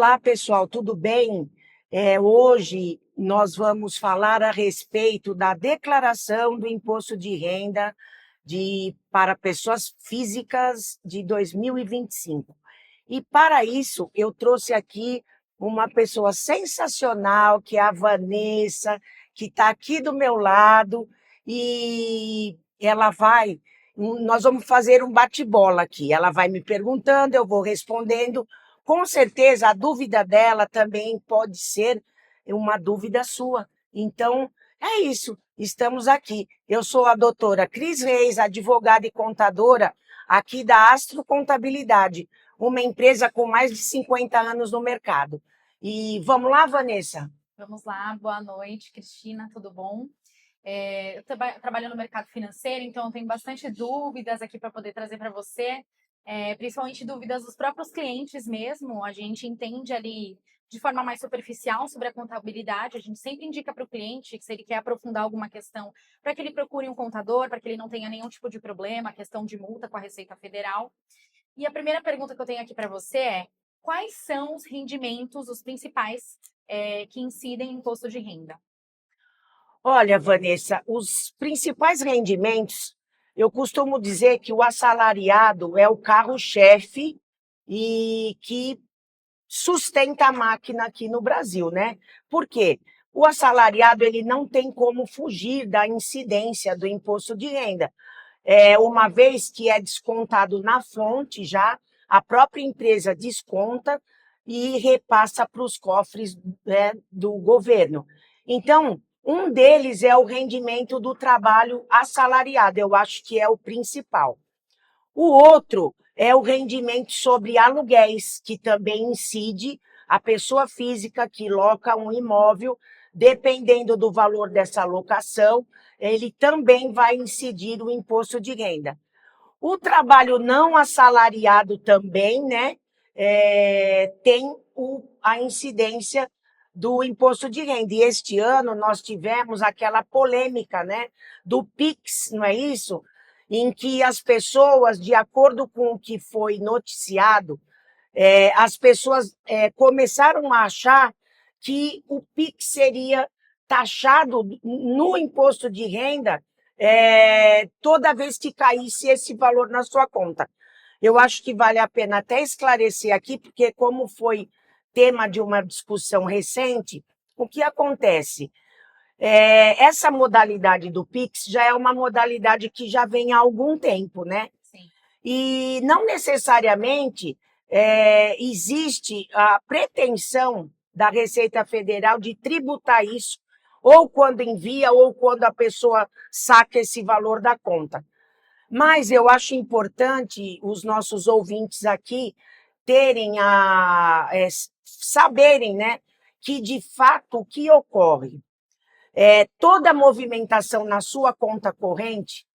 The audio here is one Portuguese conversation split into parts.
Olá, pessoal, tudo bem? Hoje nós vamos falar a respeito da declaração do imposto de renda para pessoas físicas de 2025. E para isso, eu trouxe aqui uma pessoa sensacional, que é a Vanessa, que está aqui do meu lado, e nós vamos fazer um bate-bola aqui. Ela vai me perguntando, eu vou respondendo. Com certeza, a dúvida dela também pode ser uma dúvida sua. Então, é isso. Estamos aqui. Eu sou a doutora Cris Reis, advogada e contadora aqui da Astro Contabilidade, uma empresa com mais de 50 anos no mercado. E vamos lá, Vanessa? Vamos lá, boa noite, Cristina, tudo bom? Eu trabalho no mercado financeiro, então eu tenho bastante dúvidas aqui para poder trazer para você, principalmente dúvidas dos próprios clientes mesmo. A gente entende ali de forma mais superficial sobre a contabilidade, a gente sempre indica para o cliente que se ele quer aprofundar alguma questão, para que ele procure um contador, para que ele não tenha nenhum tipo de problema, questão de multa com a Receita Federal. E a primeira pergunta que eu tenho aqui para você é: quais são os rendimentos, os principais, que incidem em imposto de renda? Olha, Vanessa, os principais rendimentos, eu costumo dizer que o assalariado é o carro-chefe e que sustenta a máquina aqui no Brasil, né? Por quê? O assalariado ele não tem como fugir da incidência do imposto de renda. Uma vez que é descontado na fonte já, a própria empresa desconta e repassa para os cofres, né, do governo. Então, um deles é o rendimento do trabalho assalariado, eu acho que é o principal. O outro é o rendimento sobre aluguéis, que também incide a pessoa física que loca um imóvel, dependendo do valor dessa locação, ele também vai incidir o imposto de renda. O trabalho não assalariado também, né, tem a incidência do imposto de renda. E este ano nós tivemos aquela polêmica, né, do PIX, não é isso? Em que as pessoas, de acordo com o que foi noticiado, as pessoas começaram a achar que o PIX seria taxado no imposto de renda toda vez que caísse esse valor na sua conta. Eu acho que vale a pena até esclarecer aqui, porque como foi tema de uma discussão recente, o que acontece? Essa modalidade do Pix já é uma modalidade que já vem há algum tempo, né? Sim. E não necessariamente existe a pretensão da Receita Federal de tributar isso, ou quando envia, ou quando a pessoa saca esse valor da conta. Mas eu acho importante os nossos ouvintes aqui saberem, né, que de fato o que ocorre toda movimentação na sua conta corrente,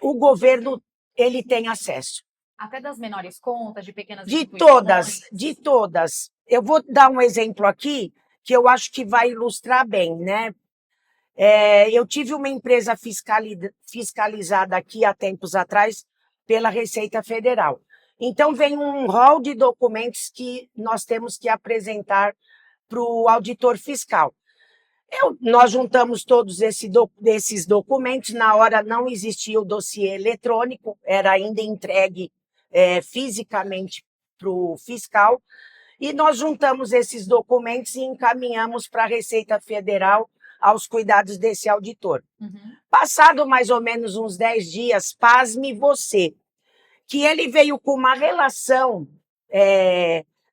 o governo ele tem acesso. Até das menores contas, de pequenas De instituições? todas. Eu vou dar um exemplo aqui que eu acho que vai ilustrar bem, né? Eu tive uma empresa fiscalizada aqui há tempos atrás pela Receita Federal. Então, vem um rol de documentos que nós temos que apresentar para o auditor fiscal. Nós juntamos todos esses documentos, na hora não existia o dossiê eletrônico, era ainda entregue fisicamente para o fiscal, e nós juntamos esses documentos e encaminhamos para a Receita Federal aos cuidados desse auditor. Uhum. Passado mais ou menos uns 10 dias, pasme você, que ele veio com uma relação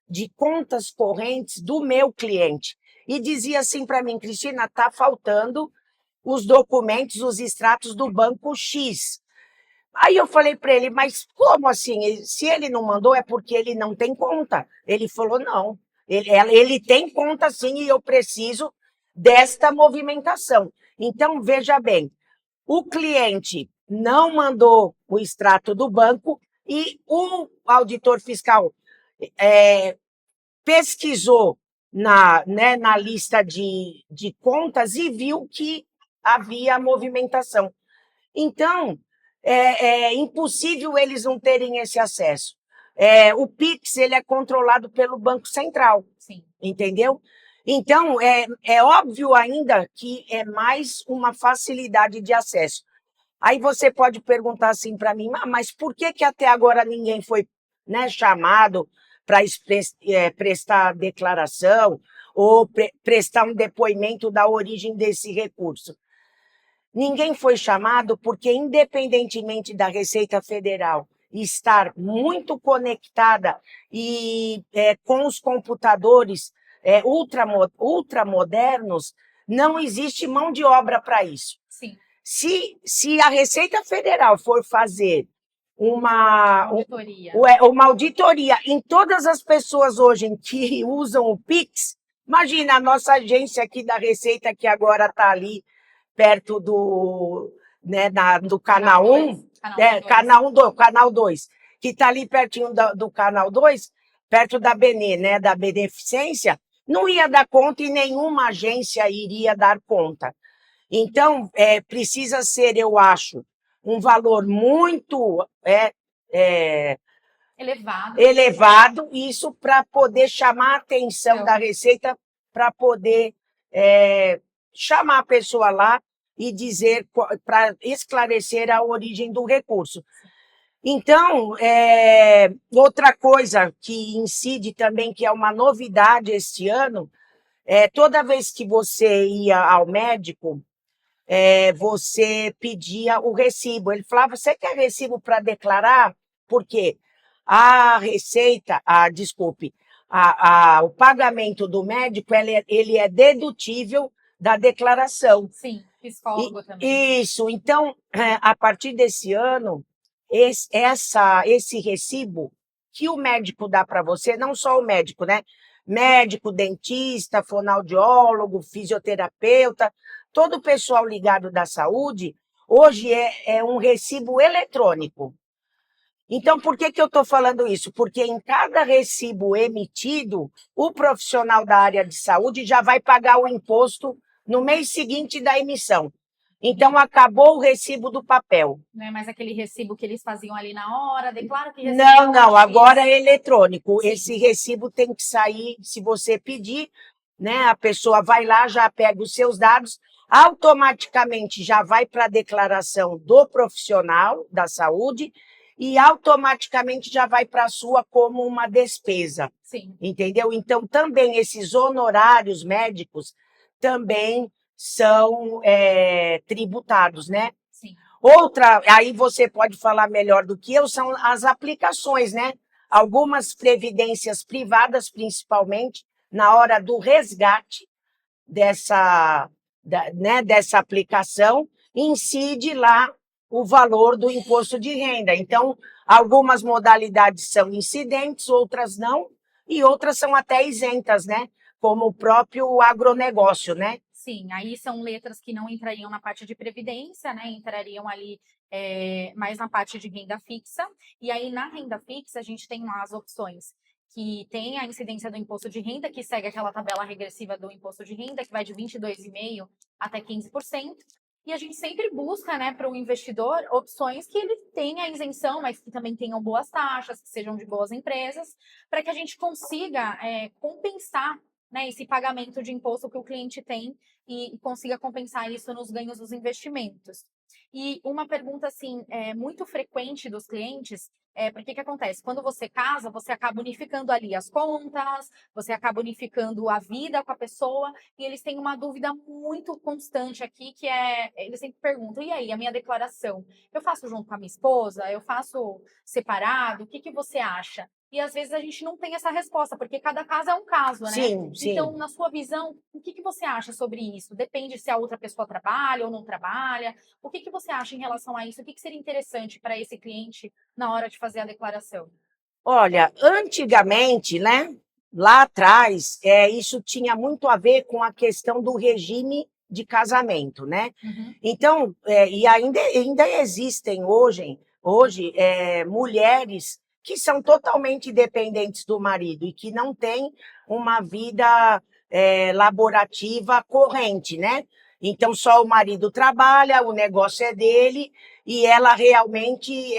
de contas correntes do meu cliente e dizia assim para mim: Cristina, está faltando os documentos, os extratos do banco X. Aí eu falei para ele: mas como assim? Se ele não mandou, é porque ele não tem conta. Ele falou: não, ele tem conta sim e eu preciso desta movimentação. Então, veja bem, o cliente não mandou o extrato do banco e o auditor fiscal pesquisou na lista de contas e viu que havia movimentação. Então, é impossível eles não terem esse acesso. O Pix ele é controlado pelo Banco Central, Sim. entendeu? Então, é óbvio ainda que é mais uma facilidade de acesso. Aí você pode perguntar assim para mim, mas por que até agora ninguém foi, né, chamado para prestar declaração ou prestar um depoimento da origem desse recurso? Ninguém foi chamado porque, independentemente da Receita Federal estar muito conectada e com os computadores ultramodernos, não existe mão de obra para isso. Sim. Se a Receita Federal for fazer uma auditoria em todas as pessoas hoje que usam o Pix, imagina a nossa agência aqui da Receita, que agora está ali perto do, né, do Canal 1, Canal 2, que está ali pertinho do Canal 2, perto da Benê, né, da Beneficência, não ia dar conta e nenhuma agência iria dar conta. Então, precisa ser, eu acho, um valor muito elevado, isso para poder chamar a atenção da Receita, para poder chamar a pessoa lá e dizer, para esclarecer a origem do recurso. Então, outra coisa que incide também, que é uma novidade este ano, toda vez que você ia ao médico, você pedia o recibo. Ele falava, você quer recibo para declarar? Por quê? A receita, desculpe, o pagamento do médico, ele é dedutível da declaração. Sim, psicólogo também. Isso, então, a partir desse ano, esse recibo que o médico dá para você, não só o médico, né? Médico, dentista, fonoaudiólogo, fisioterapeuta, todo o pessoal ligado da saúde, hoje é um recibo eletrônico. Então, por que eu estou falando isso? Porque em cada recibo emitido, o profissional da área de saúde já vai pagar o imposto no mês seguinte da emissão. Então, acabou o recibo do papel. Não é mais aquele recibo que eles faziam ali na hora, declaro que recebeu. Não, agora é eletrônico. Sim. Esse recibo tem que sair, se você pedir, né? A pessoa vai lá, já pega os seus dados, automaticamente já vai para a declaração do profissional da saúde e automaticamente já vai para a sua como uma despesa. Sim. Entendeu? Então, também esses honorários médicos também são tributados, né? Sim. Outra, aí você pode falar melhor do que eu, são as aplicações, né? Algumas previdências privadas, principalmente, na hora do resgate dessa aplicação, incide lá o valor do imposto de renda. Então, algumas modalidades são incidentes, outras não, e outras são até isentas, né? Como o próprio agronegócio, né? Sim, aí são letras que não entrariam na parte de previdência, né? Entrariam ali mais na parte de renda fixa. E aí, na renda fixa, a gente tem lá as opções que tem a incidência do imposto de renda, que segue aquela tabela regressiva do imposto de renda, que vai de 22,5% até 15%. E a gente sempre busca, né, para o investidor, opções que ele tenha isenção, mas que também tenham boas taxas, que sejam de boas empresas, para que a gente consiga compensar, né, esse pagamento de imposto que o cliente tem e consiga compensar isso nos ganhos dos investimentos. E uma pergunta, assim, muito frequente dos clientes porque que acontece? Quando você casa, você acaba unificando ali as contas, você acaba unificando a vida com a pessoa, e eles têm uma dúvida muito constante aqui, que eles sempre perguntam, e aí, a minha declaração? Eu faço junto com a minha esposa? Eu faço separado? O que você acha? E às vezes a gente não tem essa resposta, porque cada caso é um caso, né? Sim, sim. Então, na sua visão, o que você acha sobre isso? Depende se a outra pessoa trabalha ou não trabalha. O que você acha em relação a isso? O que seria interessante para esse cliente na hora de fazer a declaração? Olha, antigamente, né? Lá atrás, isso tinha muito a ver com a questão do regime de casamento, né? Uhum. Então, e ainda existem hoje mulheres que são totalmente dependentes do marido e que não têm uma vida laborativa corrente, né? Então, só o marido trabalha, o negócio é dele e ela realmente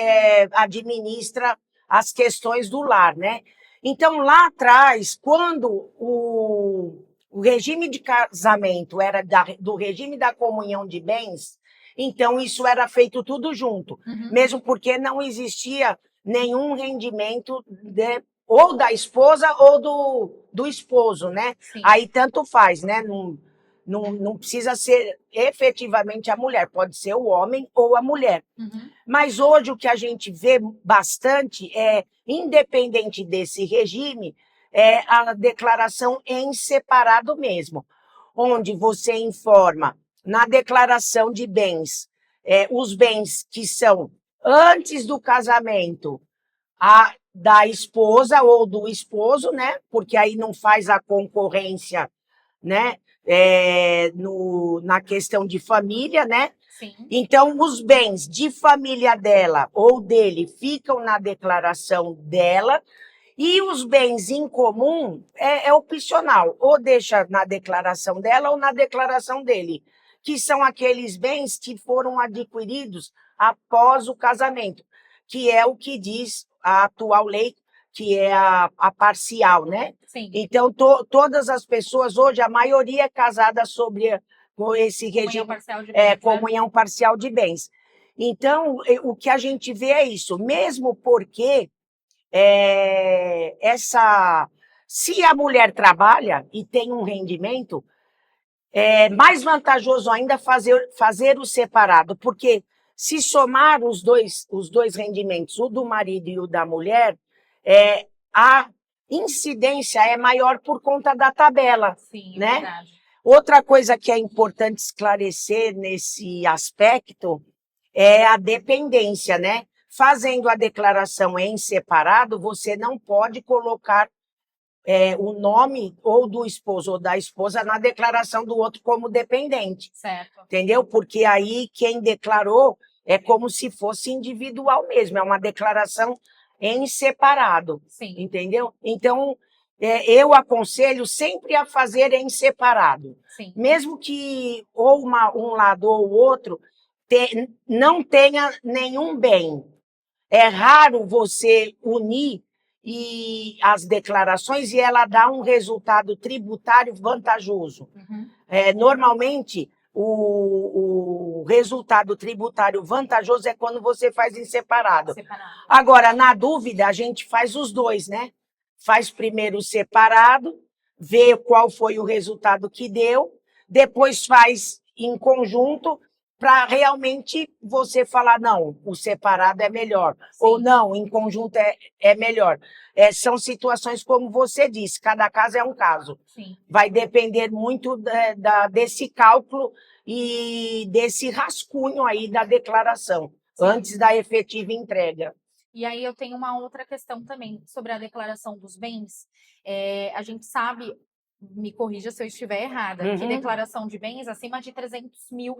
administra as questões do lar, né? Então, lá atrás, quando o regime de casamento era do regime da comunhão de bens, então isso era feito tudo junto, mesmo porque não existia nenhum rendimento ou da esposa ou do esposo, né? Sim. Aí tanto faz, né? Não precisa ser efetivamente a mulher, pode ser o homem ou a mulher. Mas hoje o que a gente vê bastante é, independente desse regime, é a declaração em separado mesmo, onde você informa na declaração de bens, os bens que são antes do casamento, da esposa ou do esposo, né? Porque aí não faz a concorrência, né? Na questão de família, né? Sim. Então, os bens de família dela ou dele ficam na declaração dela, e os bens em comum é opcional, ou deixa na declaração dela ou na declaração dele, que são aqueles bens que foram adquiridos após o casamento, que é o que diz a atual lei, que é a parcial, né? Sim. Então, todas as pessoas hoje, a maioria é casada com esse regime, comunhão parcial de bens. Então, o que a gente vê é isso, mesmo porque se a mulher trabalha e tem um rendimento, é mais vantajoso ainda fazer o separado, porque se somar os dois rendimentos, o do marido e o da mulher, a incidência é maior por conta da tabela. Sim, né? Verdade. Outra coisa que é importante esclarecer nesse aspecto é a dependência, né? Fazendo a declaração em separado, você não pode colocar o nome ou do esposo ou da esposa na declaração do outro como dependente. Certo. Entendeu? Porque aí quem declarou é como se fosse individual mesmo, é uma declaração em separado. Sim. Entendeu? Então, eu aconselho sempre a fazer em separado. Sim. Mesmo que ou um lado ou o outro não tenha nenhum bem. É raro você unir as declarações e ela dá um resultado tributário vantajoso. Normalmente, o resultado tributário vantajoso é quando você faz em separado. Agora, na dúvida, a gente faz os dois, né? Faz primeiro o separado, vê qual foi o resultado que deu, depois faz em conjunto, para realmente você falar, não, o separado é melhor, Sim. ou não, em conjunto é melhor. São situações como você disse, cada caso é um caso. Sim. Vai depender muito desse cálculo e desse rascunho aí da declaração, Sim. antes da efetiva entrega. E aí eu tenho uma outra questão também sobre a declaração dos bens. A gente sabe, me corrija se eu estiver errada, que declaração de bens acima de R$300 mil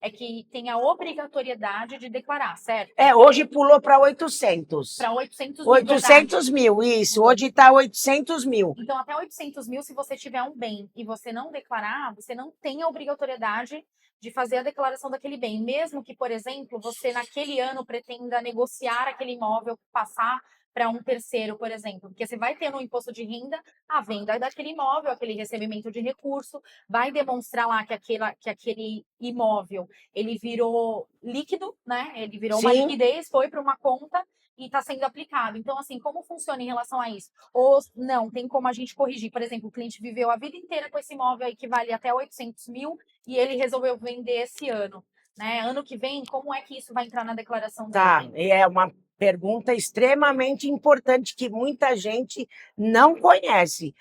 é que tem a obrigatoriedade de declarar, certo? Hoje pulou para 800. Para 800 mil. 800 mil, isso. Hoje está 800 mil. Então, até 800 mil, se você tiver um bem e você não declarar, você não tem a obrigatoriedade de fazer a declaração daquele bem. Mesmo que, por exemplo, você naquele ano pretenda negociar aquele imóvel, passar para um terceiro, por exemplo, porque você vai ter no imposto de renda a venda daquele imóvel, aquele recebimento de recurso, vai demonstrar lá que aquele imóvel, ele virou líquido, né? Ele virou Sim. uma liquidez, foi para uma conta e está sendo aplicado. Então, assim, como funciona em relação a isso? Ou não, tem como a gente corrigir? Por exemplo, o cliente viveu a vida inteira com esse imóvel aí que vale até 800 mil e ele resolveu vender esse ano. Né? Ano que vem, como é que isso vai entrar na declaração dele? Tá, é uma pergunta extremamente importante que muita gente não conhece.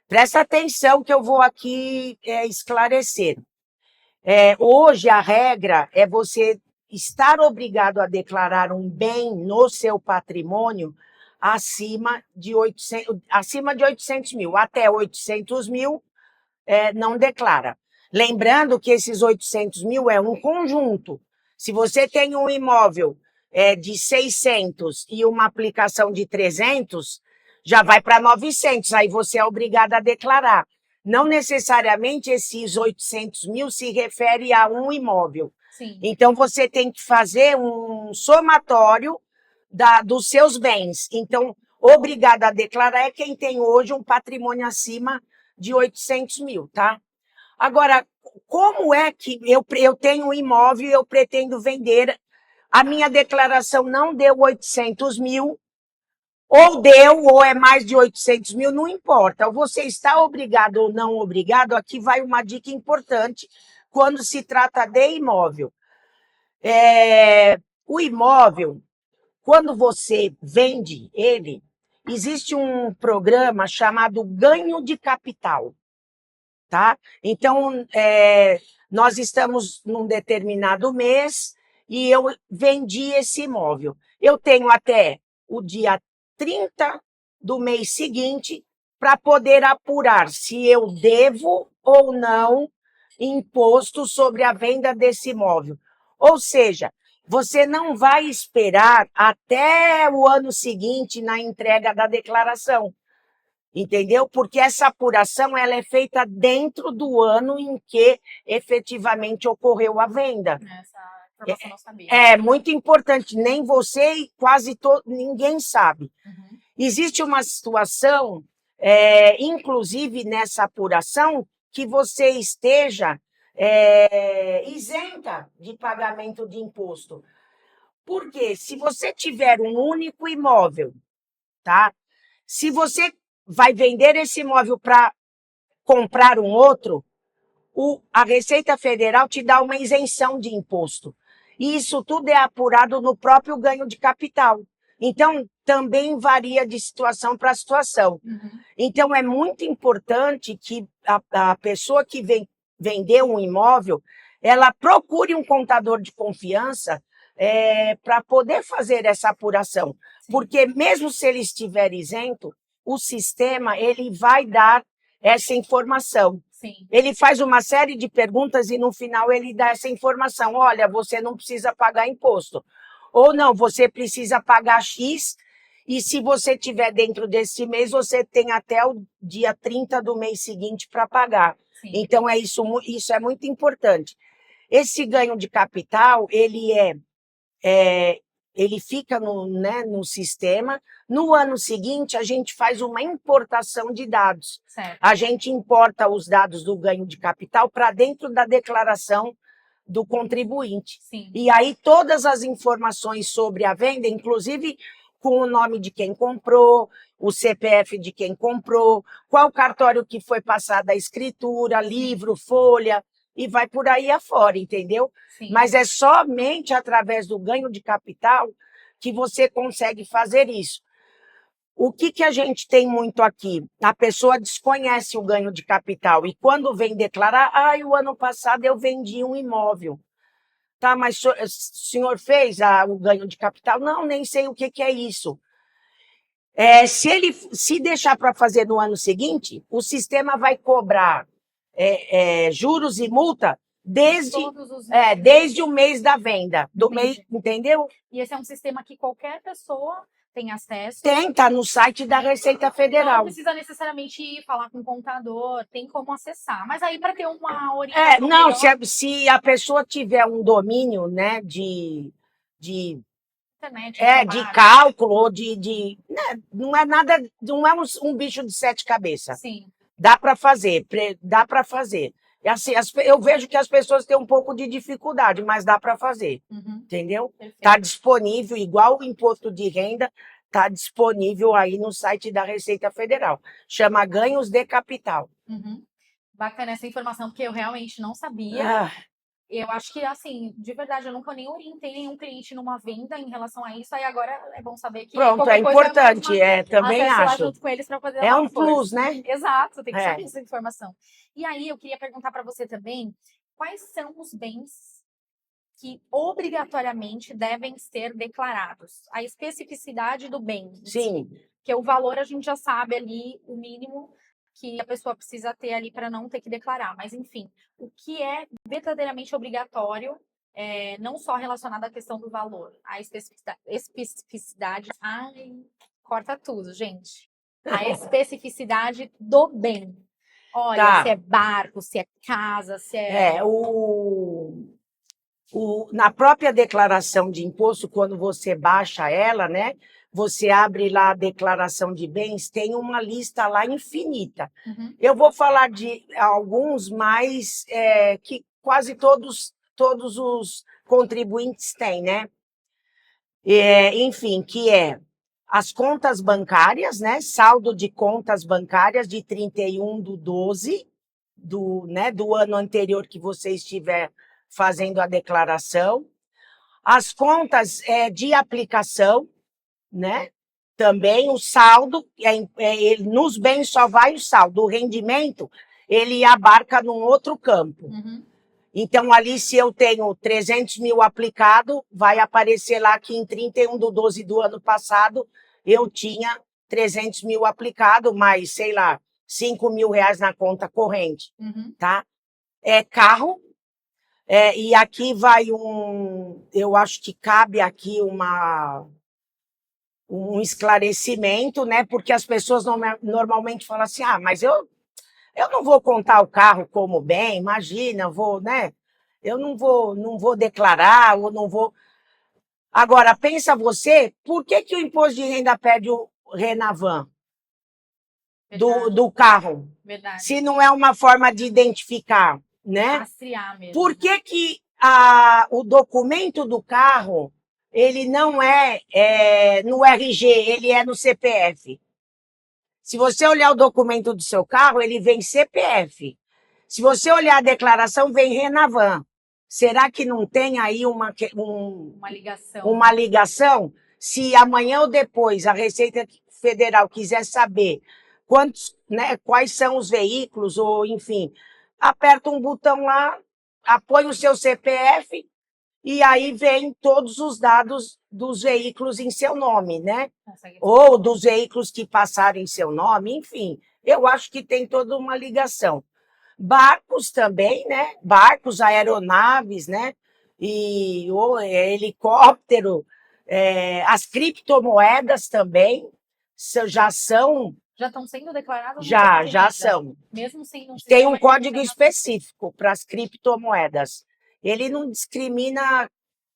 Presta atenção que eu vou aqui esclarecer. Hoje, a regra é você estar obrigado a declarar um bem no seu patrimônio acima de 800 mil. Até 800 mil não declara. Lembrando que esses 800 mil é um conjunto. Se você tem um imóvel de 600 e uma aplicação de 300, já vai para 900, aí você é obrigado a declarar. Não necessariamente esses 800 mil se refere a um imóvel. Sim. Então, você tem que fazer um somatório dos seus bens. Então, obrigada a declarar é quem tem hoje um patrimônio acima de 800 mil, tá? Agora, como é que eu tenho um imóvel e eu pretendo vender, a minha declaração não deu 800 mil, ou deu, ou é mais de 800 mil, não importa. Você está obrigado ou não obrigado, aqui vai uma dica importante quando se trata de imóvel. O imóvel, quando você vende ele, existe um programa chamado ganho de capital, tá? Então, nós estamos num determinado mês e eu vendi esse imóvel. Eu tenho até o dia 30 do mês seguinte para poder apurar se eu devo ou não imposto sobre a venda desse imóvel. Ou seja, você não vai esperar até o ano seguinte na entrega da declaração. Entendeu? Porque essa apuração ela é feita dentro do ano em que efetivamente ocorreu a venda. Essa informação eu não sabia. É muito importante, nem você e quase ninguém sabe. Uhum. Existe uma situação, inclusive nessa apuração, que você esteja isenta de pagamento de imposto. Porque se você tiver um único imóvel, tá? Se você vai vender esse imóvel para comprar um outro, a Receita Federal te dá uma isenção de imposto. E isso tudo é apurado no próprio ganho de capital. Então, também varia de situação para situação. Uhum. Então, é muito importante que a pessoa que vender um imóvel, ela procure um contador de confiança para poder fazer essa apuração. Sim. Porque mesmo se ele estiver isento, o sistema ele vai dar essa informação. Sim. Ele faz uma série de perguntas e no final ele dá essa informação. Olha, você não precisa pagar imposto. Ou não, você precisa pagar X e se você estiver dentro desse mês, você tem até o dia 30 do mês seguinte para pagar. Sim. Então, isso é muito importante. Esse ganho de capital, ele fica no sistema. No ano seguinte, a gente faz uma importação de dados. Certo. A gente importa os dados do ganho de capital para dentro da declaração do contribuinte. Sim. E aí todas as informações sobre a venda, inclusive com o nome de quem comprou, o CPF de quem comprou, qual cartório que foi passada a escritura, livro, folha, e vai por aí afora, entendeu? Sim. Mas é somente através do ganho de capital que você consegue fazer isso. O que a gente tem muito aqui? A pessoa desconhece o ganho de capital e quando vem declarar, o ano passado eu vendi um imóvel. Tá, mas o senhor fez o ganho de capital? Não, nem sei o que é isso. Se deixar para fazer no ano seguinte, o sistema vai cobrar juros e multa desde o mês da venda, entendeu? E esse é um sistema que qualquer pessoa tem acesso? Tá no site da Receita Federal. Não precisa necessariamente ir falar com o contador, tem como acessar. Mas aí para ter uma orientação não, melhor... se a pessoa tiver um domínio, né, de internet, de cálculo, ou né, não é nada, não é um bicho de 7 cabeças. Sim. Dá para fazer, dá para fazer. E assim, eu vejo que as pessoas têm um pouco de dificuldade, mas dá para fazer, entendeu? Está disponível, igual o imposto de renda, está disponível aí no site da Receita Federal. Chama Ganhos de Capital. Bacana essa informação, porque eu realmente não sabia. Eu acho que, assim, de verdade, eu nunca nem orientei nenhum cliente numa venda em relação a isso. Aí agora é bom saber que... Pronto, é importante, também acho. Junto com eles para fazer é um plus, né? Exato, tem que saber essa informação. E aí, eu queria perguntar para você também, quais são os bens que obrigatoriamente devem ser declarados? A especificidade do bem. Sim. Porque o valor a gente já sabe ali, o mínimo que a pessoa precisa ter ali para não ter que declarar. Mas, enfim, o que é verdadeiramente obrigatório, não só relacionado à questão do valor, a especificidade... Ai, corta tudo, gente. A especificidade do bem. Olha, se é barco, se é casa, se é... Na própria declaração de imposto, quando você baixa ela, né? Você abre lá a declaração de bens, tem uma lista lá infinita. Uhum. Eu vou falar de alguns, mas que quase todos os contribuintes têm, né? Enfim, que é as contas bancárias, né? Saldo de contas bancárias de 31/12 do ano anterior que você estiver fazendo a declaração. As contas de aplicação, né? Também o saldo, nos bens só vai o saldo. O rendimento, ele abarca num outro campo. Uhum. Então, ali, se eu tenho 300 mil aplicado, vai aparecer lá que em 31/12 do ano passado, eu tinha 300 mil aplicado, mais, sei lá, 5 mil reais na conta corrente, Uhum. tá? Carro, e aqui vai eu acho que cabe aqui um esclarecimento, né? Porque as pessoas normalmente falam assim, mas eu não vou contar o carro como bem, imagina, né? Eu não vou declarar, ou não vou. Agora, pensa você, por que o imposto de renda pede o Renavan do carro? Verdade. Se não é uma forma de identificar, né? Rastrear mesmo. Por que o documento do carro ele não é no RG, ele é no CPF? Se você olhar o documento do seu carro, ele vem CPF. Se você olhar a declaração, vem Renavan. Será que não tem aí uma ligação? Uma ligação? Se amanhã ou depois a Receita Federal quiser saber quais são os veículos, ou enfim, aperta um botão lá, põe o seu CPF e aí vem todos os dados dos veículos em seu nome, né? Ou dos veículos que passaram em seu nome, enfim. Eu acho que tem toda uma ligação. Barcos também, né? Barcos, aeronaves, né? E helicóptero, as criptomoedas também já são. Já estão sendo declaradas? Já são. Mesmo sem Tem um código específico para as criptomoedas. Ele não discrimina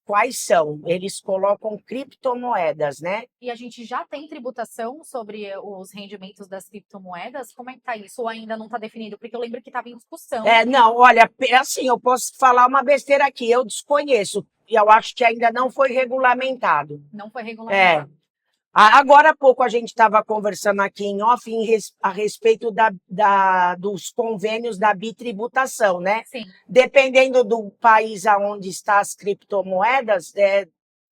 quais são, eles colocam criptomoedas, né? E a gente já tem tributação sobre os rendimentos das criptomoedas? Como é que está isso? Ou ainda não está definido? Porque eu lembro que estava em discussão. Não, olha, assim, eu posso falar uma besteira aqui, eu desconheço, e eu acho que ainda não foi regulamentado. Não foi regulamentado. Agora há pouco a gente estava conversando aqui em off a respeito dos convênios da bitributação, né? Sim. Dependendo do país aonde estão as criptomoedas,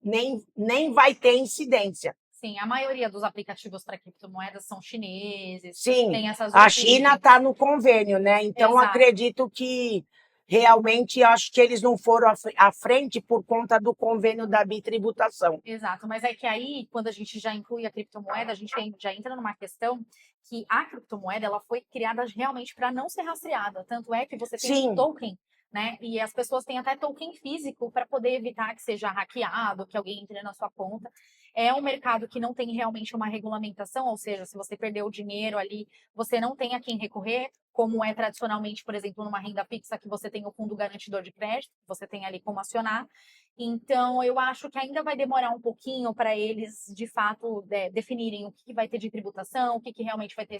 nem vai ter incidência. Sim, a maioria dos aplicativos para criptomoedas são chineses. Sim, tem essas a China está no convênio, né? Então, acredito que realmente acho que eles não foram à frente por conta do convênio da bitributação. Exato, mas é que aí, quando a gente já inclui a criptomoeda, a gente já entra numa questão que a criptomoeda ela foi criada realmente para não ser rastreada. Tanto é que você tem um token, né? E as pessoas têm até token físico para poder evitar que seja hackeado, que alguém entre na sua conta. É um mercado que não tem realmente uma regulamentação, ou seja, se você perdeu o dinheiro ali, você não tem a quem recorrer, como é tradicionalmente, por exemplo, numa renda fixa, que você tem o fundo garantidor de crédito, você tem ali como acionar. Então, eu acho que ainda vai demorar um pouquinho para eles, de fato, definirem o que vai ter de tributação, o que realmente vai ter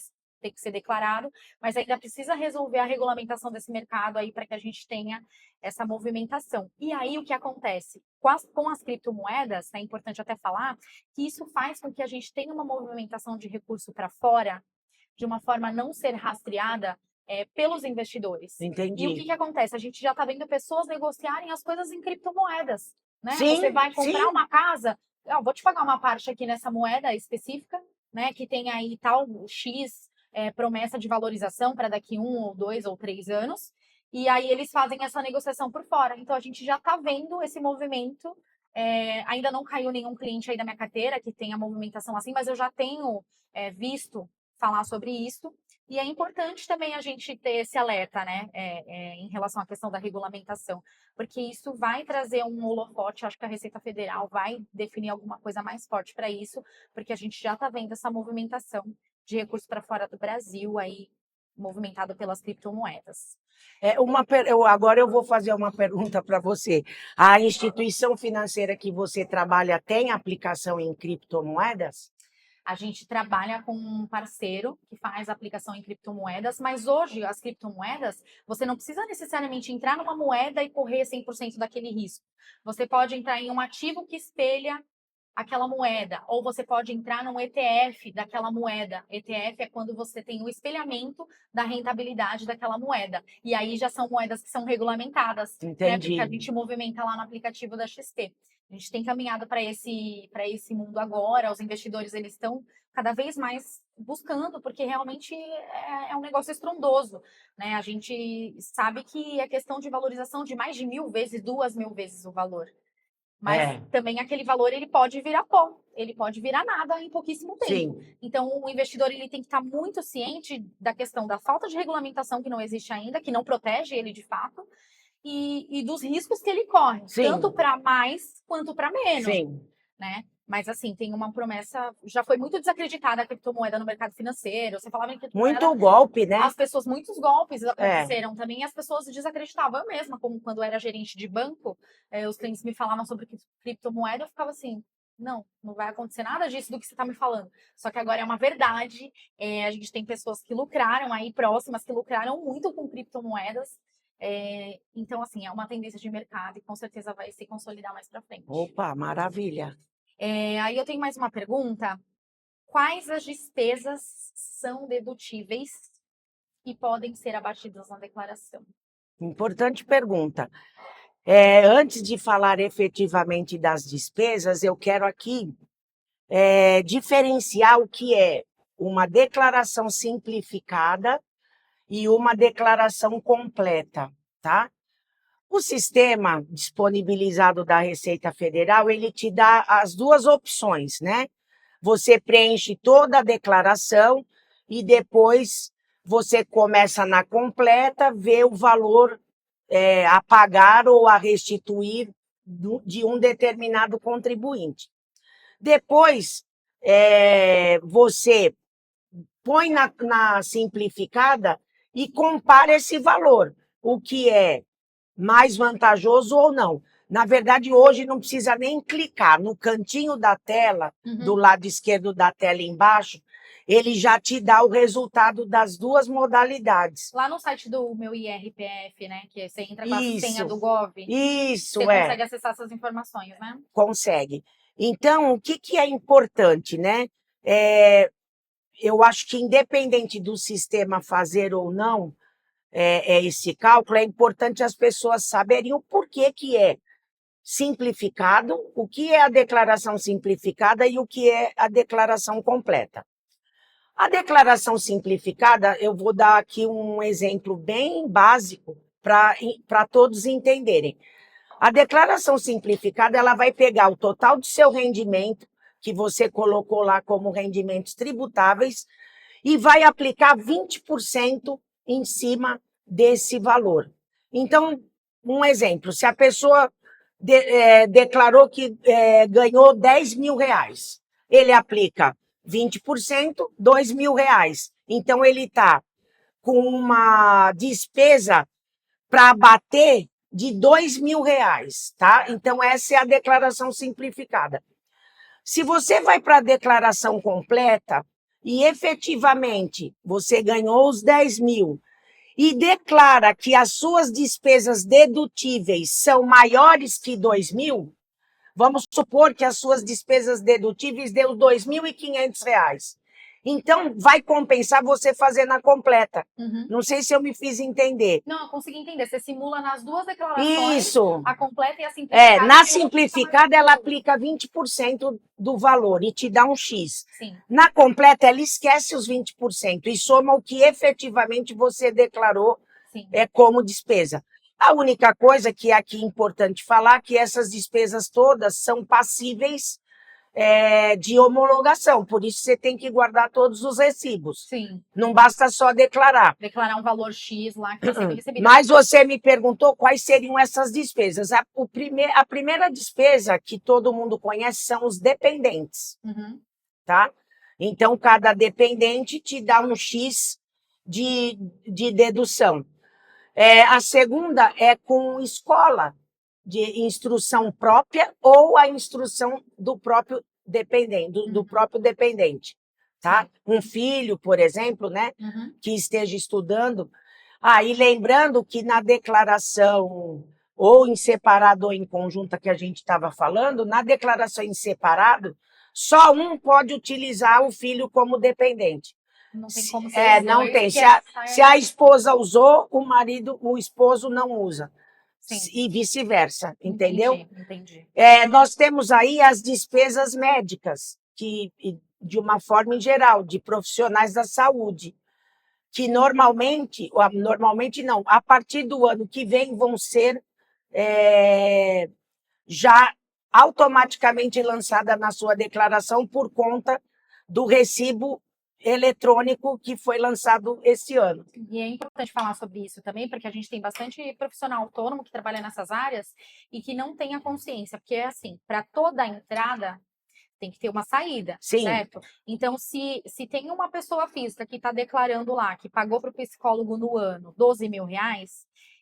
que ser declarado, mas ainda precisa resolver a regulamentação desse mercado aí para que a gente tenha essa movimentação. E aí, o que acontece? Com as criptomoedas, é importante até falar que isso faz com que a gente tenha uma movimentação de recurso para fora de uma forma a não ser rastreada pelos investidores. Entendi. E o que acontece? A gente já está vendo pessoas negociarem as coisas em criptomoedas, né? Sim, você vai comprar uma casa, vou te pagar uma parte aqui nessa moeda específica, né? Que tem aí tal X promessa de valorização para daqui 1 ou 2 ou 3 anos. E aí eles fazem essa negociação por fora. Então a gente já está vendo esse movimento. Ainda não caiu nenhum cliente aí da minha carteira que tenha movimentação assim, mas eu já tenho visto falar sobre isso. E é importante também a gente ter esse alerta, né, em relação à questão da regulamentação, porque isso vai trazer um holofote. Acho que a Receita Federal vai definir alguma coisa mais forte para isso, porque a gente já está vendo essa movimentação de recursos para fora do Brasil aí movimentado pelas criptomoedas. Agora eu vou fazer uma pergunta para você. A instituição financeira que você trabalha tem aplicação em criptomoedas? A gente trabalha com um parceiro que faz aplicação em criptomoedas, mas hoje as criptomoedas, você não precisa necessariamente entrar numa moeda e correr 100% daquele risco. Você pode entrar em um ativo que espelha aquela moeda, ou você pode entrar num ETF daquela moeda. ETF é quando você tem o espelhamento da rentabilidade daquela moeda. E aí já são moedas que são regulamentadas, né? Entendi. Porque a gente movimenta lá no aplicativo da XP. A gente tem caminhado para esse mundo agora, os investidores eles estão cada vez mais buscando, porque realmente é um negócio estrondoso, né? A gente sabe que é questão de valorização de mais de 1.000 vezes, 2.000 vezes o valor. Mas também aquele valor ele pode virar pó, ele pode virar nada em pouquíssimo tempo. Sim. Então o investidor ele tem que estar muito ciente da questão da falta de regulamentação que não existe ainda, que não protege ele de fato, e dos riscos que ele corre, Sim. tanto para mais quanto para menos, Sim. né? Mas assim, tem uma promessa, já foi muito desacreditada a criptomoeda no mercado financeiro. Você falava em criptomoeda, Muito golpe, né? as pessoas, muitos golpes aconteceram também, e as pessoas desacreditavam. Eu mesma, como quando eu era gerente de banco, os clientes me falavam sobre criptomoeda, eu ficava assim, não vai acontecer nada disso do que você está me falando. Só que agora é uma verdade, a gente tem pessoas que lucraram aí próximas, que lucraram muito com criptomoedas. Então, assim, é uma tendência de mercado e com certeza vai se consolidar mais para frente. Opa, maravilha. Aí eu tenho mais uma pergunta. Quais as despesas são dedutíveis e podem ser abatidas na declaração? Importante pergunta. Antes de falar efetivamente das despesas, eu quero aqui diferenciar o que é uma declaração simplificada e uma declaração completa, tá? O sistema disponibilizado da Receita Federal, ele te dá as duas opções, né? Você preenche toda a declaração e depois você começa na completa, vê o valor a pagar ou a restituir de um determinado contribuinte. Depois, você põe na simplificada e compara esse valor, o que é mais vantajoso ou não. Na verdade, hoje não precisa nem clicar. No cantinho da tela, do lado esquerdo da tela embaixo, ele já te dá o resultado das duas modalidades. Lá no site do meu IRPF, né? Que você entra com a senha do Gov. Isso, você consegue acessar essas informações, né? Consegue. Então, o que é importante, né? Eu acho que independente do sistema fazer ou não esse cálculo, é importante as pessoas saberem o porquê que é simplificado, o que é a declaração simplificada e o que é a declaração completa. A declaração simplificada, eu vou dar aqui um exemplo bem básico para todos entenderem. A declaração simplificada, ela vai pegar o total do seu rendimento, que você colocou lá como rendimentos tributáveis, e vai aplicar 20% em cima desse valor. Então, um exemplo, se a pessoa declarou que ganhou 10 mil reais, ele aplica 20%, 2 mil reais. Então, ele está com uma despesa para abater de 2 mil reais, tá? Então, essa é a declaração simplificada. Se você vai para a declaração completa e efetivamente você ganhou os 10 mil e declara que as suas despesas dedutíveis são maiores que 2 mil, vamos supor que as suas despesas dedutíveis deu R$ 2.500. Então, vai compensar você fazer na completa. Não sei se eu me fiz entender. Não, eu consegui entender. Você simula nas duas declarações, Isso. A completa e a simplificada. Na simplificada, ela aplica 20% do valor e te dá um X. Sim. Na completa, ela esquece os 20% e soma o que efetivamente você declarou como despesa. A única coisa que é aqui importante falar é que essas despesas todas são passíveis de homologação, por isso você tem que guardar todos os recibos. Sim. Não basta só declarar. Declarar um valor X lá que você vai receber. Mas você me perguntou quais seriam essas despesas. A primeira despesa que todo mundo conhece são os dependentes. Tá? Então, cada dependente te dá um X de dedução. A segunda é com escola de instrução própria ou a instrução do próprio dependente, do próprio dependente, tá? Um filho, por exemplo, né, que esteja estudando. E lembrando que na declaração ou em separado ou em conjunta que a gente estava falando, na declaração em separado, só um pode utilizar o filho como dependente. Não tem como ser os não dois, tem. porque Se a esposa usou, o esposo não usa. Sim. E vice-versa, entendeu? Entendi. Nós temos aí as despesas médicas, de uma forma em geral, de profissionais da saúde, que normalmente não, a partir do ano que vem vão ser já automaticamente lançada na sua declaração por conta do recibo eletrônico que foi lançado esse ano. E é importante falar sobre isso também, porque a gente tem bastante profissional autônomo que trabalha nessas áreas e que não tem a consciência, porque é assim, para toda entrada tem que ter uma saída, Sim. Certo? Então, se tem uma pessoa física que está declarando lá, que pagou para o psicólogo no ano R$ 12.000,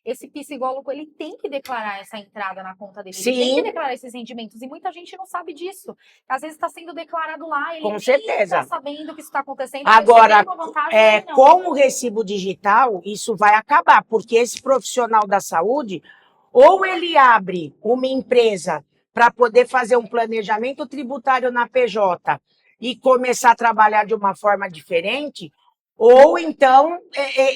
esse psicólogo ele tem que declarar essa entrada na conta dele. Sim. Ele tem que declarar esses rendimentos. E muita gente não sabe disso. Às vezes está sendo declarado lá, ele Com nem certeza. está sabendo que isso está acontecendo. Agora, vantagem, com o recibo digital, isso vai acabar, porque esse profissional da saúde, ou ele abre uma empresa para poder fazer um planejamento tributário na PJ e começar a trabalhar de uma forma diferente, ou então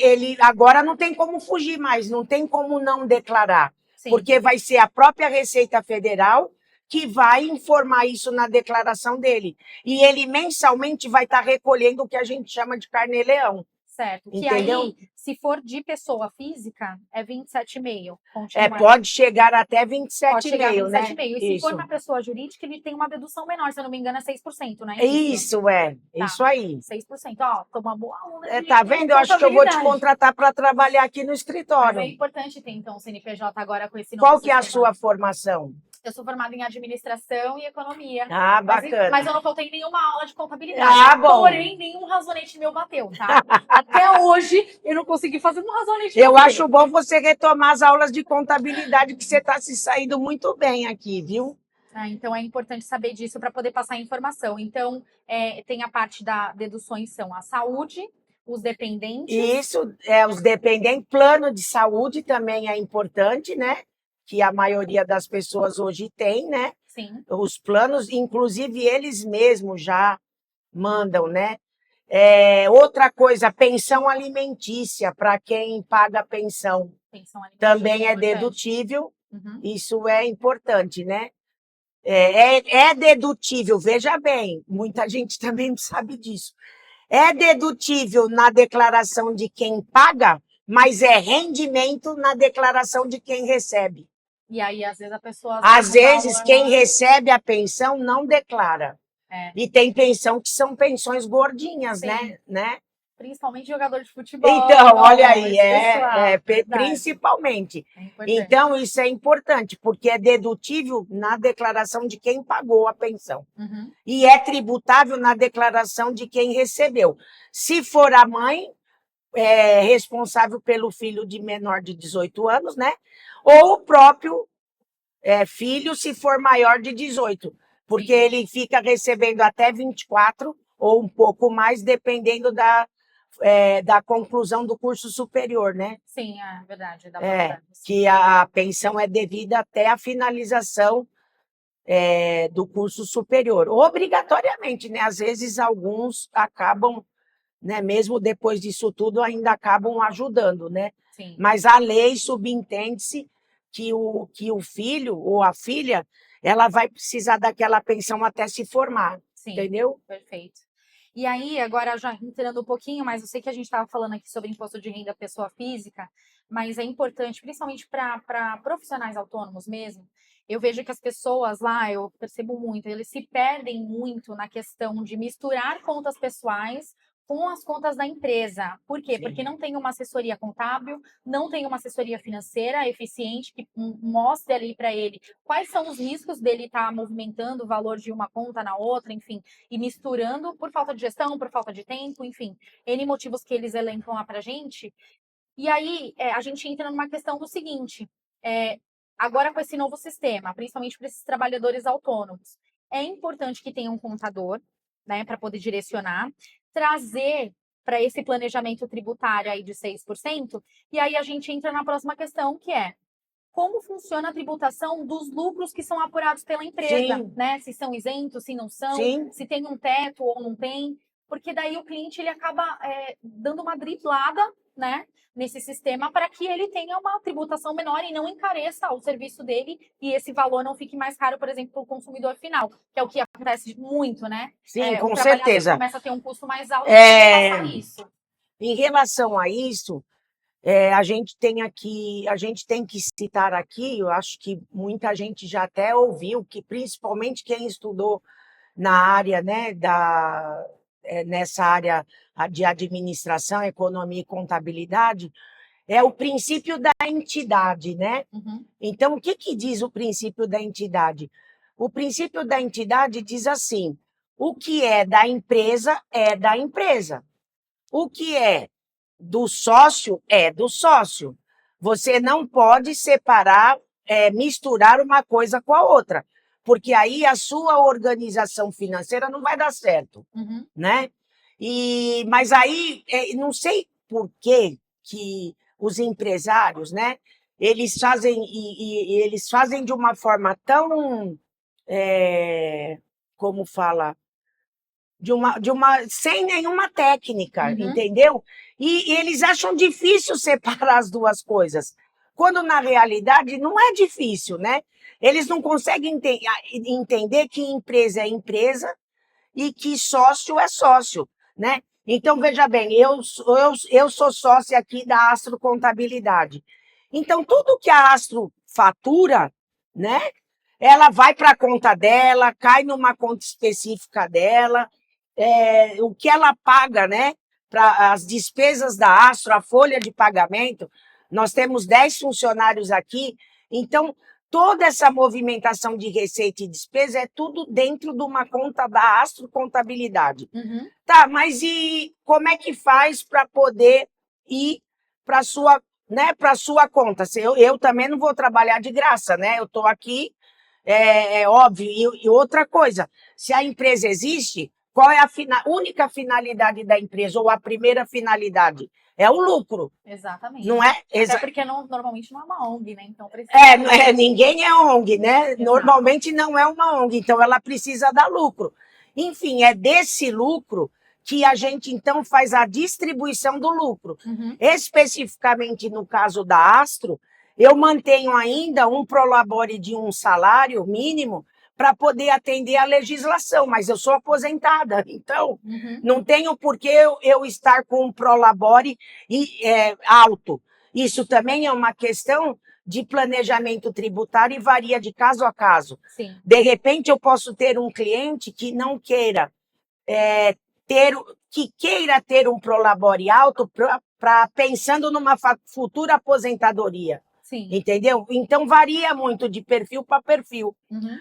ele agora não tem como fugir mais, não tem como não declarar, Sim. porque vai ser a própria Receita Federal que vai informar isso na declaração dele. E ele mensalmente vai estar recolhendo o que a gente chama de carnê-leão. Certo. Entendeu? Que aí, se for de pessoa física, é 27,5. Pode chegar até 27,5, pode chegar a 27,5. né? E se for na pessoa jurídica, ele tem uma dedução menor, se eu não me engano, é 6%, né? Isso, isso aí. 6%. Ó, tô uma boa aluna. Tá vendo? Eu acho que eu vou te contratar para trabalhar aqui no escritório. Mas é importante ter, então, o CNPJ agora com esse novo Qual que é a sua formação? Eu sou formada em administração e economia. Bacana. Mas eu não faltei nenhuma aula de contabilidade. Bom. Porém, nenhum razonete meu bateu, tá? Até hoje, eu não consegui fazer um razonete. Eu acho bom você retomar as aulas de contabilidade, que você está se saindo muito bem aqui, viu? Então, é importante saber disso para poder passar a informação. Então, tem a parte da deduções, são a saúde, os dependentes. Isso, os dependentes. Plano de saúde também é importante, né? Que a maioria das pessoas hoje tem, né? Sim. Os planos, inclusive eles mesmos já mandam, né? Outra coisa, pensão alimentícia, para quem paga pensão. Também é dedutível, Isso é importante, né? É dedutível, veja bem, muita gente também não sabe disso. É dedutível na declaração de quem paga, mas é rendimento na declaração de quem recebe. E aí, às vezes, a pessoa... Às vezes, quem recebe a pensão não declara. E tem pensão que são pensões gordinhas, né? Principalmente jogador de futebol. Então, olha aí, principalmente. Então, isso é importante, porque é dedutível na declaração de quem pagou a pensão. E é tributável na declaração de quem recebeu. Se for a mãe, responsável pelo filho de menor de 18 anos, né? Ou o próprio filho, se for maior de 18, porque ele fica recebendo até 24 ou um pouco mais, dependendo da conclusão do curso superior, né? Sim, é verdade. Que a pensão é devida até a finalização do curso superior. Obrigatoriamente, né? Às vezes, alguns acabam, né? Mesmo depois disso tudo, ainda acabam ajudando, né? Sim. Mas a lei subentende que o filho ou a filha, ela vai precisar daquela pensão até se formar, entendeu? Perfeito. E aí, agora já entrando um pouquinho, mas eu sei que a gente estava falando aqui sobre imposto de renda pessoa física, mas é importante, principalmente para profissionais autônomos mesmo, eu vejo que as pessoas lá, eu percebo muito, eles se perdem muito na questão de misturar contas pessoais com as contas da empresa. Por quê? Sim. Porque não tem uma assessoria contábil, não tem uma assessoria financeira eficiente que mostre ali para ele quais são os riscos dele estar movimentando o valor de uma conta na outra, enfim, e misturando por falta de gestão, por falta de tempo, enfim, N motivos que eles elencam lá para a gente. E aí a gente entra numa questão do seguinte, agora com esse novo sistema, principalmente para esses trabalhadores autônomos, é importante que tenha um contador, né, para poder direcionar, trazer para esse planejamento tributário aí de 6%, e aí a gente entra na próxima questão, que é como funciona a tributação dos lucros que são apurados pela empresa, Sim. né? Se são isentos, se não são, Sim. se tem um teto ou não tem, porque daí o cliente ele acaba dando uma driblada, né, nesse sistema para que ele tenha uma tributação menor e não encareça o serviço dele e esse valor não fique mais caro, por exemplo, para o consumidor final, que é o que acontece muito, né? Sim, com o trabalhador certeza. começa a ter um custo mais alto e vai passar isso. Em relação a isso, a gente tem que citar aqui, eu acho que muita gente já até ouviu, que principalmente quem estudou na área, né, nessa área de administração, economia e contabilidade, é o princípio da entidade, né? Uhum. Então, o que diz o princípio da entidade? O princípio da entidade diz assim: o que é da empresa é da empresa. O que é do sócio é do sócio. Você não pode separar, misturar uma coisa com a outra, porque aí a sua organização financeira não vai dar certo, Uhum. né? Mas aí, não sei por que os empresários, né? Eles fazem e eles fazem de uma forma tão, como fala, sem nenhuma técnica, Uhum. entendeu? E eles acham difícil separar as duas coisas, quando na realidade não é difícil, né? Eles não conseguem entender que empresa é empresa e que sócio é sócio, né? Então, veja bem, eu sou sócia aqui da Astro Contabilidade. Então, tudo que a Astro fatura, né? Ela vai para a conta dela, cai numa conta específica dela, o que ela paga, né? Para as despesas da Astro, a folha de pagamento. Nós temos 10 funcionários aqui, então toda essa movimentação de receita e despesa é tudo dentro de uma conta da Astro Contabilidade. Uhum. Tá, mas e como é que faz para poder ir para sua, né, para sua conta? Eu também não vou trabalhar de graça, né? Eu estou aqui, é óbvio. E outra coisa, se a empresa existe, qual é a única finalidade da empresa, ou a primeira finalidade? É o lucro. Exatamente. Não é? Até porque normalmente não é uma ONG, né? Então precisa. Ninguém é ONG, né? Exato. Normalmente não é uma ONG, então ela precisa dar lucro. Enfim, é desse lucro que a gente então faz a distribuição do lucro. Uhum. Especificamente no caso da Astro, eu mantenho ainda um prolabore de um salário mínimo para poder atender a legislação, mas eu sou aposentada, então não tenho por que eu estar com um prolabore alto. Isso também é uma questão de planejamento tributário e varia de caso a caso. Sim. De repente, eu posso ter um cliente que não queira ter um prolabore alto pensando numa futura aposentadoria. Sim. Entendeu? Então, varia muito de perfil para perfil. Uhum.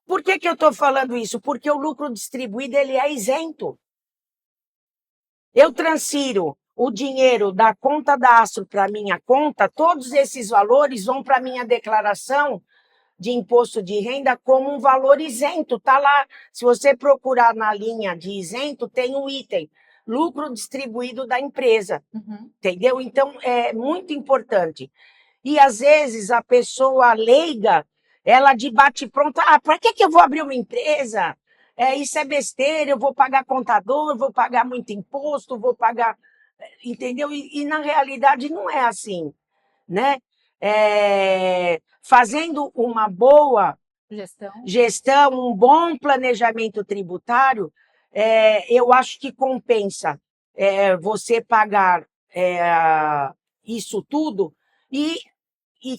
Por que eu estou falando isso? Porque o lucro distribuído ele é isento. Eu transfiro o dinheiro da conta da Astro para a minha conta, todos esses valores vão para a minha declaração de imposto de renda como um valor isento. Está lá, se você procurar na linha de isento, tem um item, lucro distribuído da empresa. Uhum. Entendeu? Então, é muito importante. E, às vezes, a pessoa leiga, ela de bate-pronto, para que eu vou abrir uma empresa? Isso é besteira, eu vou pagar contador, vou pagar muito imposto, vou pagar... Entendeu? E na realidade não é assim, né? Fazendo uma boa gestão, um bom planejamento tributário, eu acho que compensa você pagar isso tudo e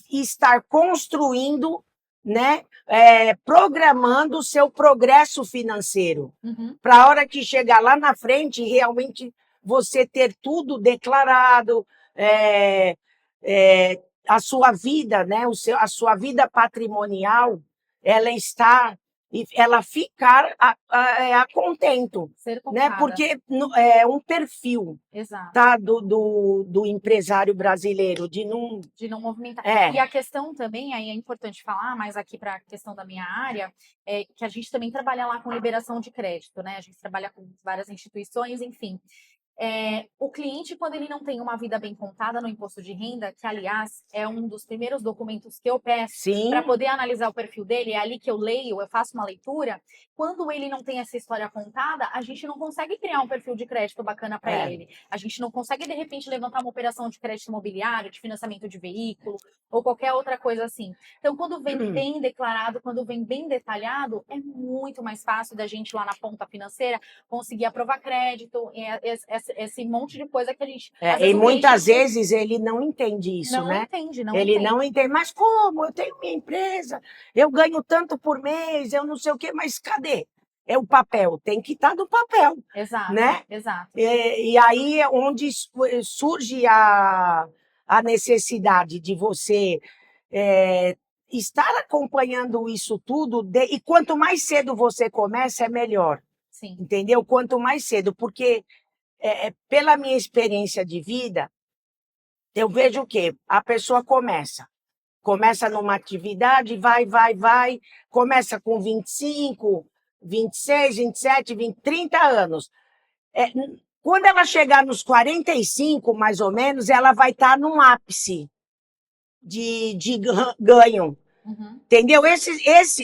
estar construindo, né, programando o seu progresso financeiro, Uhum. para a hora que chegar lá na frente realmente você ter tudo declarado, a sua vida, né, a sua vida patrimonial, ela ficar a contento, Ser né? contada. Porque é um perfil, Exato. tá, do empresário brasileiro, de não movimentar. É. E a questão também, aí é importante falar, mas aqui para a questão da minha área, é que a gente também trabalha lá com liberação de crédito, né? A gente trabalha com várias instituições, enfim. O cliente, quando ele não tem uma vida bem contada no imposto de renda, que, aliás, é um dos primeiros documentos que eu peço para poder analisar o perfil dele, é ali que eu leio, eu faço uma leitura. Quando ele não tem essa história contada, a gente não consegue criar um perfil de crédito bacana para ele. A gente não consegue, de repente, levantar uma operação de crédito imobiliário, de financiamento de veículo, ou qualquer outra coisa assim. Então, quando vem bem declarado, quando vem bem detalhado, é muito mais fácil da gente, lá na ponta financeira, conseguir aprovar crédito, esse monte de coisa que a gente... E muitas vezes ele não entende isso, não né? Entende, Ele não entende. Mas como? Eu tenho minha empresa, eu ganho tanto por mês, eu não sei o quê, mas cadê? É o papel, tem que estar no papel. Exato, né? Exato. E aí é onde surge a necessidade de você estar acompanhando isso tudo, e quanto mais cedo você começa, é melhor. Sim. Entendeu? Quanto mais cedo, porque pela minha experiência de vida, eu vejo o quê? A pessoa começa numa atividade, vai, começa com 25, 26, 27, 20, 30 anos. Quando ela chegar nos 45, mais ou menos, ela vai estar num ápice de ganho. Entendeu?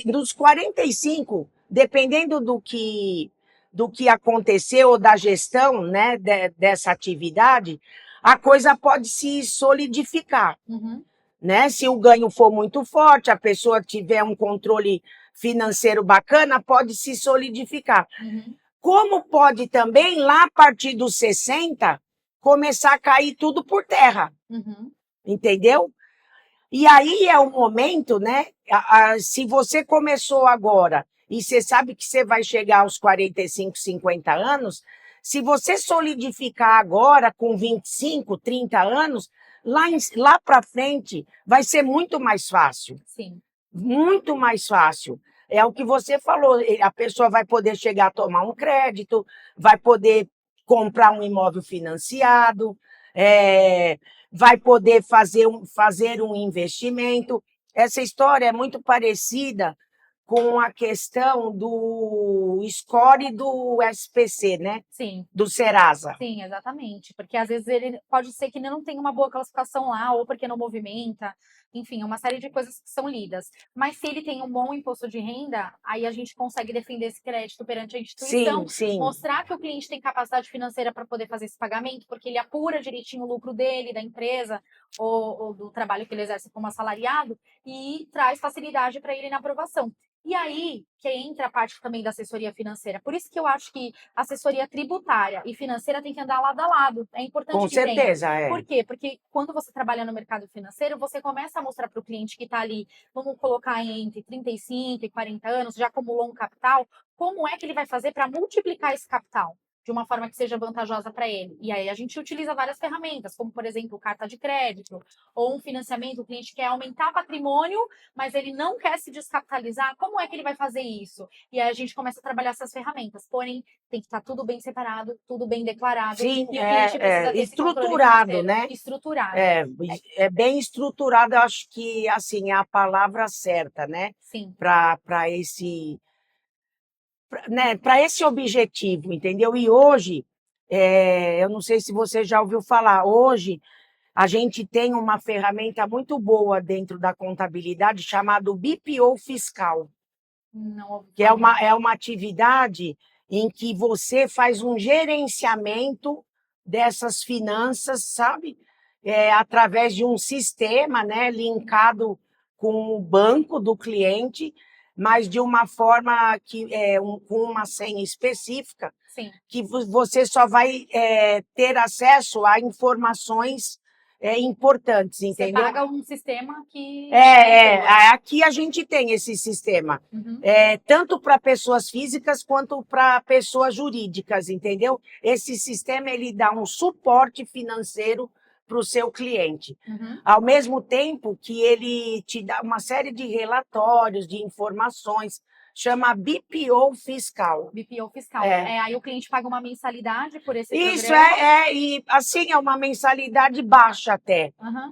Dos 45, dependendo do que aconteceu, da gestão, né, dessa atividade, a coisa pode se solidificar. Né? Se o ganho for muito forte, a pessoa tiver um controle financeiro bacana, pode se solidificar. Como pode também, lá a partir dos 60, começar a cair tudo por terra. Entendeu? E aí é o momento, né? Se você começou agora e você sabe que você vai chegar aos 45, 50 anos, se você solidificar agora com 25, 30 anos, lá para frente vai ser muito mais fácil. Sim. Muito mais fácil. É o que você falou, a pessoa vai poder chegar a tomar um crédito, vai poder comprar um imóvel financiado, vai poder fazer um investimento. Essa história é muito parecida com a questão do score do SPC, né? Sim. Do Serasa. Sim, exatamente. Porque às vezes ele pode ser que não tenha uma boa classificação lá, ou porque não movimenta, enfim, uma série de coisas que são lidas. Mas se ele tem um bom imposto de renda, aí a gente consegue defender esse crédito perante a instituição, sim. Mostrar que o cliente tem capacidade financeira para poder fazer esse pagamento, porque ele apura direitinho o lucro dele, da empresa, ou do trabalho que ele exerce como assalariado, e traz facilidade para ele na aprovação. E aí que entra a parte também da assessoria financeira. Por isso que eu acho que assessoria tributária e financeira tem que andar lado a lado. É importante Com que tenha. certeza, Por quê? Porque quando você trabalha no mercado financeiro, você começa a mostrar para o cliente que está ali, vamos colocar entre 35 e 40 anos, já acumulou um capital, como é que ele vai fazer para multiplicar esse capital de uma forma que seja vantajosa para ele. E aí a gente utiliza várias ferramentas, como, por exemplo, carta de crédito ou um financiamento. O cliente quer aumentar patrimônio, mas ele não quer se descapitalizar. Como é que ele vai fazer isso? E aí a gente começa a trabalhar essas ferramentas. Porém, tem que estar tudo bem separado, tudo bem declarado. Sim, e o cliente precisa ter estruturado, né? Estruturado. É bem estruturado, eu acho que assim, é a palavra certa, né? Sim. Para esse... né, para esse objetivo, entendeu? E hoje, eu não sei se você já ouviu falar, hoje a gente tem uma ferramenta muito boa dentro da contabilidade chamada BPO fiscal, não, que é uma atividade em que você faz um gerenciamento dessas finanças, sabe? Através de um sistema, né, linkado com o banco do cliente, mas de uma forma com uma senha específica. Sim. Que você só vai ter acesso a informações importantes, Você entendeu? paga um sistema que... Aqui a gente tem esse sistema, Uhum. tanto para pessoas físicas quanto para pessoas jurídicas, entendeu? Esse sistema, ele dá um suporte financeiro para o seu cliente, Uhum. ao mesmo tempo que ele te dá uma série de relatórios, de informações, chama BPO fiscal. BPO fiscal. Aí o cliente paga uma mensalidade por esse Isso programa. e assim é uma mensalidade baixa até, Uhum.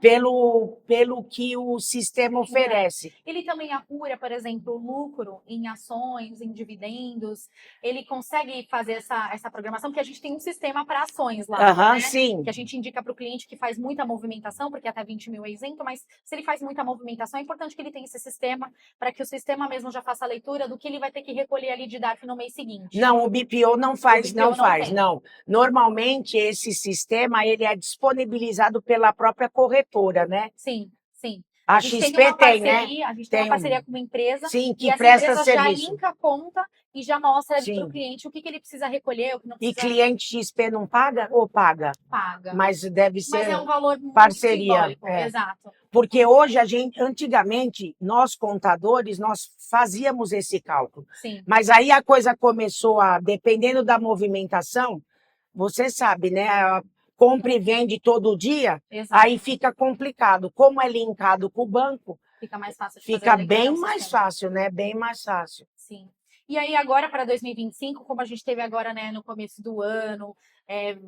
pelo que o sistema oferece. Ele também apura, por exemplo, o lucro em ações, em dividendos. Ele consegue fazer essa programação, porque a gente tem um sistema para ações lá, né? Sim. Que a gente indica para o cliente que faz muita movimentação, porque até 20 mil é isento, mas se ele faz muita movimentação, é importante que ele tenha esse sistema, para que o sistema mesmo já faça a leitura do que ele vai ter que recolher ali de DARF no mês seguinte. Não, o BPO não faz, tem. não. Normalmente, esse sistema, ele é disponibilizado pela própria corretora, né? Sim, sim. A gente XP tem uma tem, parceria, né? a gente tem uma parceria com uma empresa, Sim, que e essa presta empresa serviço. já linka a conta e já mostra Sim. para o cliente o que ele precisa recolher, o que não E precisa. cliente XP não paga ou paga? Paga. Mas deve ser Mas é um valor muito parceria. simbólico, exato. Porque hoje antigamente, nós contadores, nós fazíamos esse cálculo. Sim. Mas aí a coisa começou dependendo da movimentação, você sabe, né? Compra e vende todo dia, Exato. aí fica complicado. Como é linkado com o banco, fica mais fácil de fica fazer bem mais fácil, né? Bem mais fácil. Sim. E aí agora para 2025, como a gente teve agora, né, no começo do ano,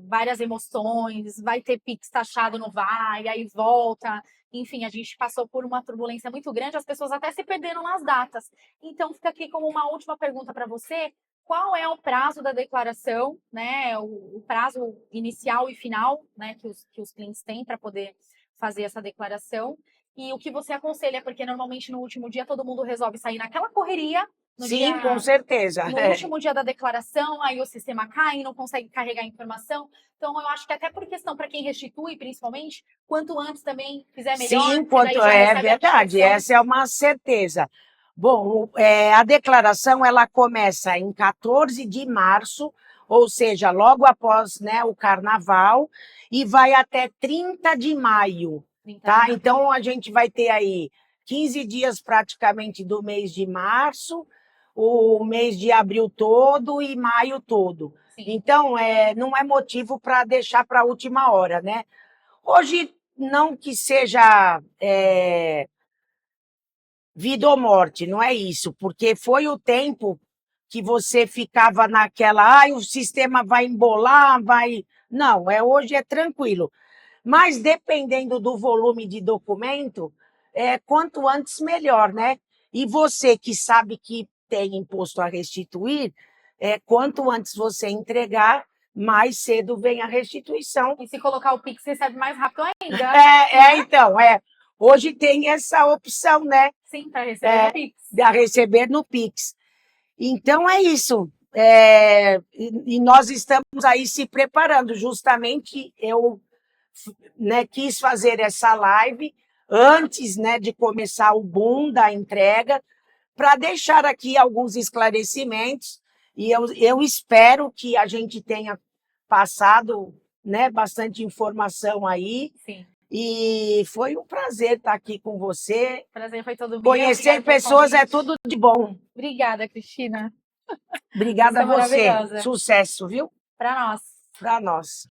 várias emoções, vai ter Pix taxado, não vai, aí volta, enfim, a gente passou por uma turbulência muito grande, as pessoas até se perderam nas datas. Então fica aqui como uma última pergunta para você: qual é o prazo da declaração, né, o prazo inicial e final, né, que os clientes têm para poder fazer essa declaração? E o que você aconselha, porque normalmente no último dia todo mundo resolve sair naquela correria. Sim, com certeza. No último dia da declaração, aí o sistema cai, não consegue carregar a informação. Então, eu acho que até por questão para quem restitui, principalmente, quanto antes também fizer melhor. Sim, é verdade, essa é uma certeza. Bom, a declaração ela começa em 14 de março, ou seja, logo após, né, o carnaval, e vai até 30 de maio. Tá? Então, a gente vai ter aí 15 dias praticamente do mês de março, o mês de abril todo e maio todo. Sim. Então, não é motivo para deixar para a última hora, né? Hoje, não que seja vida ou morte, não é isso, porque foi o tempo que você ficava naquela, o sistema vai embolar, vai... Não, hoje é tranquilo. Mas dependendo do volume de documento, quanto antes melhor, né? E você que sabe que tem imposto a restituir, quanto antes você entregar, mais cedo vem a restituição. E se colocar o Pix, recebe mais rápido ainda. Então, hoje tem essa opção, né? Sim, para receber no Pix. Para receber no Pix. Então, é isso. E nós estamos aí se preparando. Justamente, eu quis fazer essa live antes, né, de começar o boom da entrega, para deixar aqui alguns esclarecimentos, e eu espero que a gente tenha passado, né, bastante informação aí. Sim. E foi um prazer estar aqui com você. O prazer foi todo meu. Conhecer pessoas é tudo de bom. Obrigada, Cristina. Obrigada a você. Sucesso, viu? Para nós. Para nós.